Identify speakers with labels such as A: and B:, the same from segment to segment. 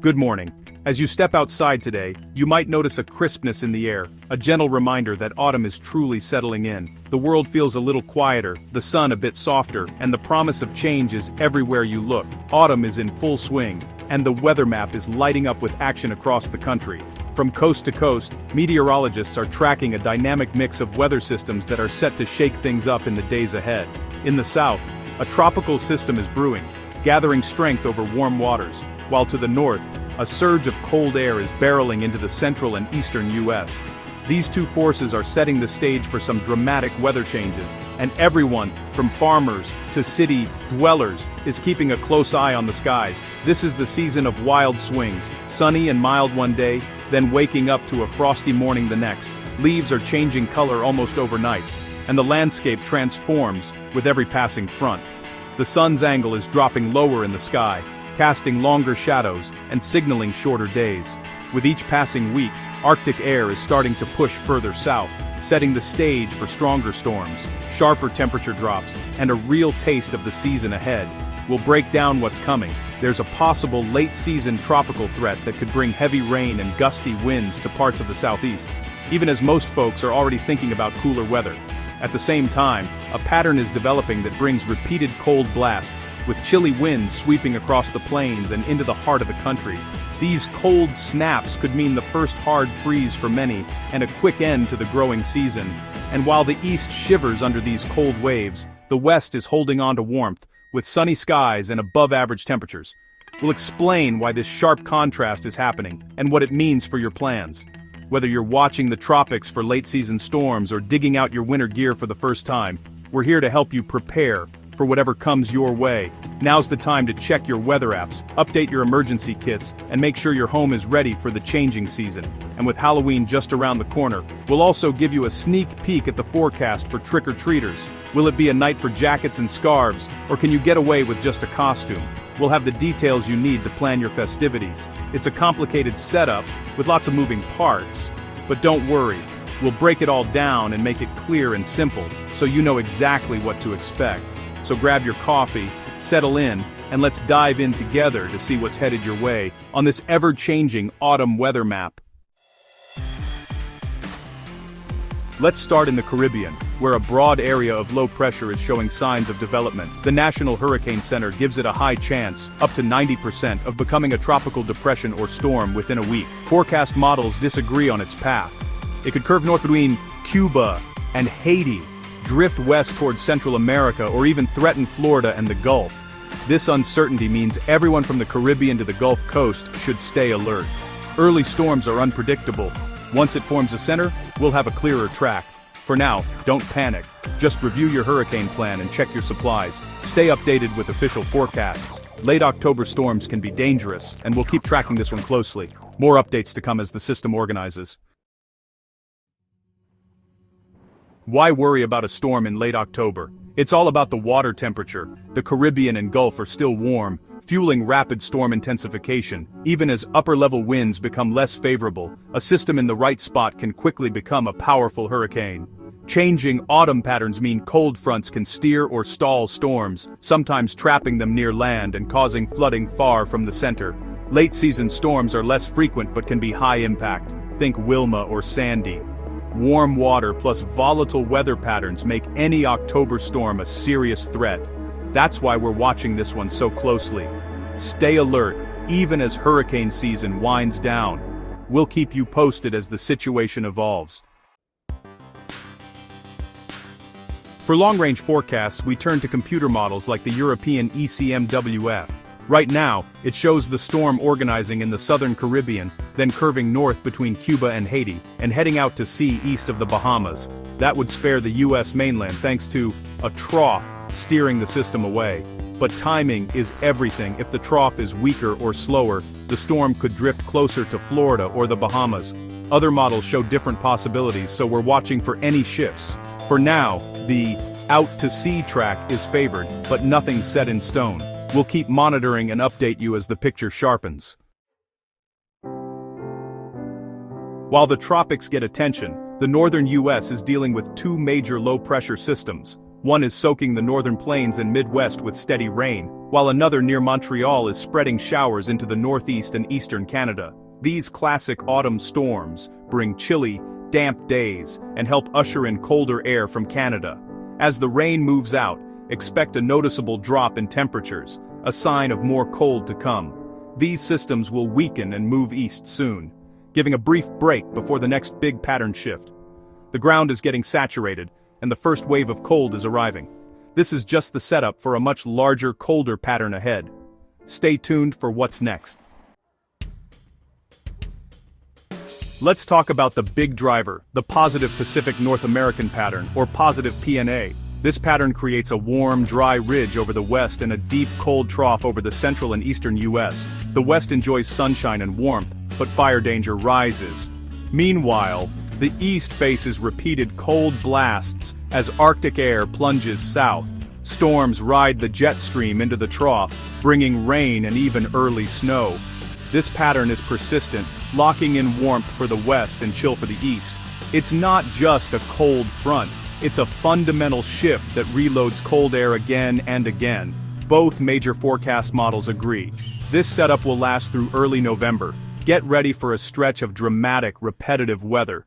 A: Good morning. As you step outside today, you might notice a crispness in the air, a gentle reminder that autumn is truly settling in. The world feels a little quieter, the sun a bit softer, and the promise of change is everywhere you look. Autumn is in full swing, and the weather map is lighting up with action across the country. From coast to coast, meteorologists are tracking a dynamic mix of weather systems that are set to shake things up in the days ahead. In the south, a tropical system is brewing, gathering strength over warm waters, while to the north, a surge of cold air is barreling into the central and eastern U.S. These two forces are setting the stage for some dramatic weather changes, and everyone, from farmers to city dwellers, is keeping a close eye on the skies. This is the season of wild swings, sunny and mild one day, then waking up to a frosty morning the next. Leaves are changing color almost overnight, and the landscape transforms with every passing front. The sun's angle is dropping lower in the sky, casting longer shadows and signaling shorter days. With each passing week, Arctic air is starting to push further south, setting the stage for stronger storms, sharper temperature drops, and a real taste of the season ahead. We'll break down what's coming. There's a possible late-season tropical threat that could bring heavy rain and gusty winds to parts of the southeast, even as most folks are already thinking about cooler weather. At the same time, a pattern is developing that brings repeated cold blasts, with chilly winds sweeping across the plains and into the heart of the country. These cold snaps could mean the first hard freeze for many, and a quick end to the growing season. And while the east shivers under these cold waves, the west is holding on to warmth, with sunny skies and above-average temperatures. We'll explain why this sharp contrast is happening, and what it means for your plans. Whether you're watching the tropics for late-season storms or digging out your winter gear for the first time, we're here to help you prepare for whatever comes your way. Now's the time to check your weather apps, update your emergency kits, and make sure your home is ready for the changing season. And with Halloween just around the corner, we'll also give you a sneak peek at the forecast for trick-or-treaters. Will it be a night for jackets and scarves, or can you get away with just a costume? We'll have the details you need to plan your festivities. It's a complicated setup, with lots of moving parts. But don't worry, we'll break it all down and make it clear and simple, so you know exactly what to expect. So grab your coffee, settle in, and let's dive in together to see what's headed your way on this ever-changing autumn weather map. Let's start in the Caribbean, where a broad area of low pressure is showing signs of development. The National Hurricane Center gives it a high chance, up to 90%, of becoming a tropical depression or storm within a week. Forecast models disagree on its path. It could curve north between Cuba and Haiti, drift west towards Central America, or even threaten Florida and the Gulf. This uncertainty means everyone from the Caribbean to the Gulf Coast should stay alert. Early storms are unpredictable. Once it forms a center, we'll have a clearer track. For now, don't panic. Just review your hurricane plan and check your supplies. Stay updated with official forecasts. Late October storms can be dangerous, and we'll keep tracking this one closely. More updates to come as the system organizes. Why worry about a storm in late October? It's all about the water temperature. The Caribbean and Gulf are still warm, fueling rapid storm intensification. Even as upper-level winds become less favorable, a system in the right spot can quickly become a powerful hurricane. Changing autumn patterns mean cold fronts can steer or stall storms, sometimes trapping them near land and causing flooding far from the center. Late-season storms are less frequent but can be high impact. Think Wilma or Sandy. Warm water plus volatile weather patterns make any October storm a serious threat. That's why we're watching this one so closely. Stay alert, even as hurricane season winds down. We'll keep you posted as the situation evolves. For long-range forecasts, we turn to computer models like the European ECMWF. Right now, it shows the storm organizing in the southern Caribbean, then curving north between Cuba and Haiti, and heading out to sea east of the Bahamas. That would spare the U.S. mainland thanks to a trough steering the system away. But timing is everything. If the trough is weaker or slower, the storm could drift closer to Florida or the Bahamas. Other models show different possibilities, so we're watching for any shifts. For now, the out-to-sea track is favored, but nothing's set in stone. We'll keep monitoring and update you as the picture sharpens. While the tropics get attention, the northern U.S. is dealing with two major low-pressure systems. One is soaking the northern plains and Midwest with steady rain, while another near Montreal is spreading showers into the northeast and eastern Canada. These classic autumn storms bring chilly, damp days and help usher in colder air from Canada. As the rain moves out, expect a noticeable drop in temperatures, a sign of more cold to come. These systems will weaken and move east soon, giving a brief break before the next big pattern shift. The ground is getting saturated, and the first wave of cold is arriving. This is just the setup for a much larger, colder pattern ahead. Stay tuned for what's next. Let's talk about the big driver, the positive Pacific North American pattern, or positive PNA. This pattern creates a warm, dry ridge over the west and a deep, cold trough over the central and eastern U.S. The west enjoys sunshine and warmth, but fire danger rises. Meanwhile, the east faces repeated cold blasts as Arctic air plunges south. Storms ride the jet stream into the trough, bringing rain and even early snow. This pattern is persistent, locking in warmth for the west and chill for the east. It's not just a cold front, it's a fundamental shift that reloads cold air again and again. Both major forecast models agree. This setup will last through early November. Get ready for a stretch of dramatic, repetitive weather.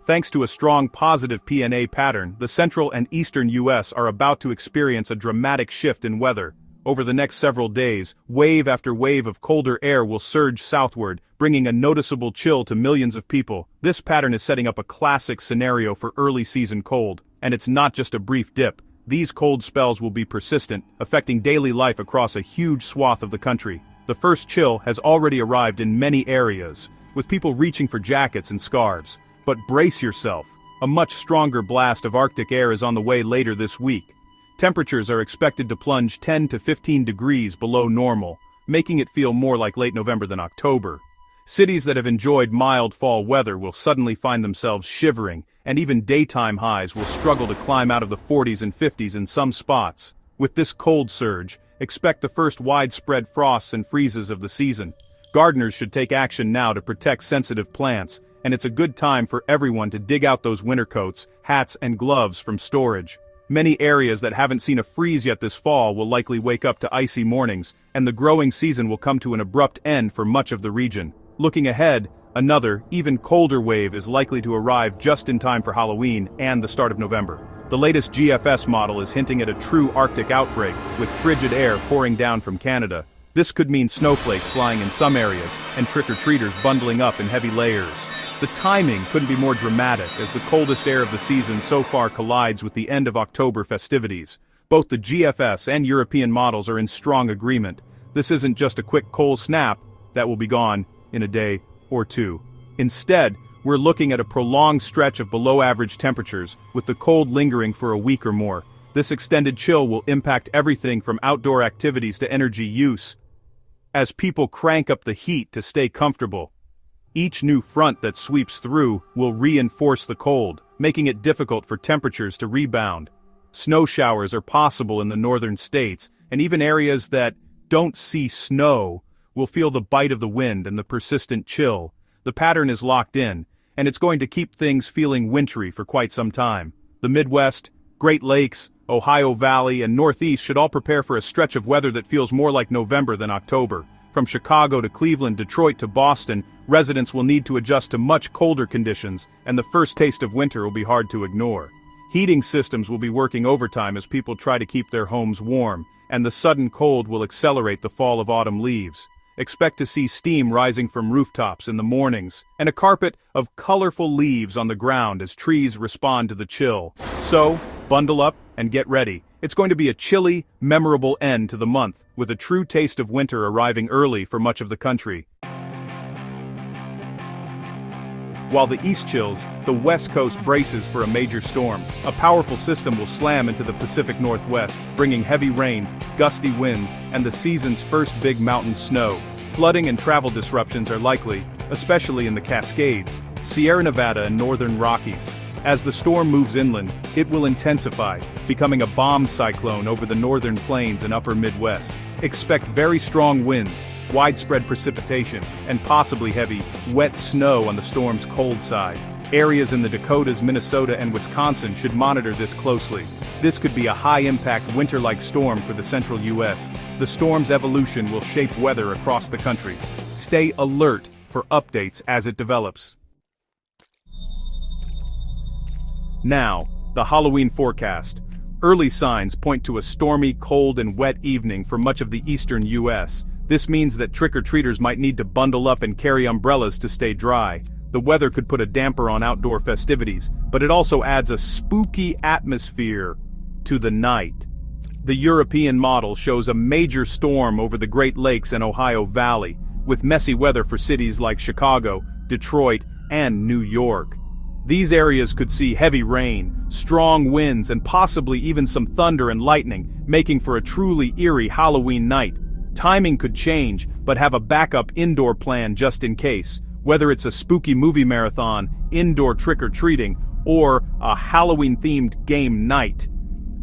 A: Thanks to a strong positive PNA pattern, the central and eastern U.S. are about to experience a dramatic shift in weather. Over the next several days, wave after wave of colder air will surge southward, bringing a noticeable chill to millions of people. This pattern is setting up a classic scenario for early season cold, and it's not just a brief dip. These cold spells will be persistent, affecting daily life across a huge swath of the country. The first chill has already arrived in many areas, with people reaching for jackets and scarves. But brace yourself, a much stronger blast of Arctic air is on the way later this week. Temperatures are expected to plunge 10 to 15 degrees below normal, making it feel more like late November than October. Cities that have enjoyed mild fall weather will suddenly find themselves shivering, and even daytime highs will struggle to climb out of the 40s and 50s in some spots. With this cold surge, expect the first widespread frosts and freezes of the season. Gardeners should take action now to protect sensitive plants, and it's a good time for everyone to dig out those winter coats, hats, and gloves from storage. Many areas that haven't seen a freeze yet this fall will likely wake up to icy mornings, and the growing season will come to an abrupt end for much of the region. Looking ahead, another, even colder wave is likely to arrive just in time for Halloween and the start of November. The latest GFS model is hinting at a true Arctic outbreak, with frigid air pouring down from Canada. This could mean snowflakes flying in some areas, and trick-or-treaters bundling up in heavy layers. The timing couldn't be more dramatic as the coldest air of the season so far collides with the end of October festivities. Both the GFS and European models are in strong agreement. This isn't just a quick cold snap that will be gone in a day or two. Instead, we're looking at a prolonged stretch of below-average temperatures, with the cold lingering for a week or more. This extended chill will impact everything from outdoor activities to energy use, as people crank up the heat to stay comfortable. Each new front that sweeps through will reinforce the cold, making it difficult for temperatures to rebound. Snow showers are possible in the northern states, and even areas that don't see snow will feel the bite of the wind and the persistent chill. The pattern is locked in, and it's going to keep things feeling wintry for quite some time. The Midwest, Great Lakes, Ohio Valley, and Northeast should all prepare for a stretch of weather that feels more like November than October. From Chicago to Cleveland, Detroit to Boston, residents will need to adjust to much colder conditions, and the first taste of winter will be hard to ignore. Heating systems will be working overtime as people try to keep their homes warm, and the sudden cold will accelerate the fall of autumn leaves. Expect to see steam rising from rooftops in the mornings, and a carpet of colorful leaves on the ground as trees respond to the chill. So, bundle up and get ready. It's going to be a chilly, memorable end to the month, with a true taste of winter arriving early for much of the country. While the east chills, the west coast braces for a major storm. A powerful system will slam into the Pacific Northwest, bringing heavy rain, gusty winds, and the season's first big mountain snow. Flooding and travel disruptions are likely, especially in the Cascades, Sierra Nevada, and northern Rockies. As the storm moves inland, it will intensify, becoming a bomb cyclone over the northern plains and upper Midwest. Expect very strong winds, widespread precipitation, and possibly heavy, wet snow on the storm's cold side. Areas in the Dakotas, Minnesota, and Wisconsin should monitor this closely. This could be a high-impact winter-like storm for the central U.S. The storm's evolution will shape weather across the country. Stay alert for updates as it develops. Now, the Halloween forecast. Early signs point to a stormy, cold, and wet evening for much of the eastern U.S. This means that trick-or-treaters might need to bundle up and carry umbrellas to stay dry. The weather could put a damper on outdoor festivities, but it also adds a spooky atmosphere to the night. The European model shows a major storm over the Great Lakes and Ohio Valley, with messy weather for cities like Chicago, Detroit, and New York. These areas could see heavy rain, strong winds, and possibly even some thunder and lightning, making for a truly eerie Halloween night. Timing could change, but have a backup indoor plan just in case. Whether it's a spooky movie marathon, indoor trick-or-treating, or a Halloween-themed game night.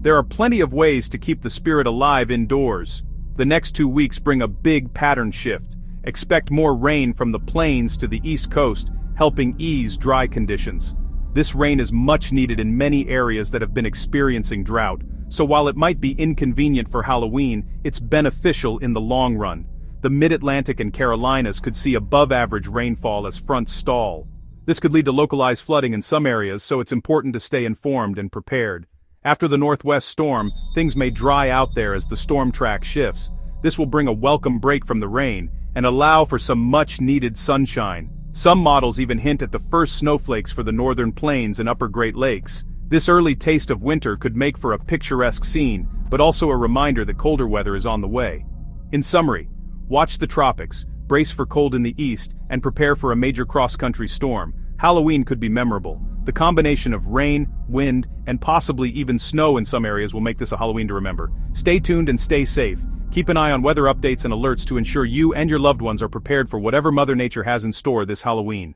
A: There are plenty of ways to keep the spirit alive indoors. The next 2 weeks bring a big pattern shift. Expect more rain from the plains to the East Coast, helping ease dry conditions. This rain is much needed in many areas that have been experiencing drought, so while it might be inconvenient for Halloween, it's beneficial in the long run. The Mid-Atlantic and Carolinas could see above-average rainfall as fronts stall. This could lead to localized flooding in some areas, so it's important to stay informed and prepared. After the northwest storm, things may dry out there as the storm track shifts. This will bring a welcome break from the rain, and allow for some much-needed sunshine. Some models even hint at the first snowflakes for the northern plains and upper Great Lakes. This early taste of winter could make for a picturesque scene, but also a reminder that colder weather is on the way. In summary, watch the tropics, brace for cold in the east, and prepare for a major cross-country storm. Halloween could be memorable. The combination of rain, wind, and possibly even snow in some areas will make this a Halloween to remember. Stay tuned and stay safe. Keep an eye on weather updates and alerts to ensure you and your loved ones are prepared for whatever Mother Nature has in store this Halloween.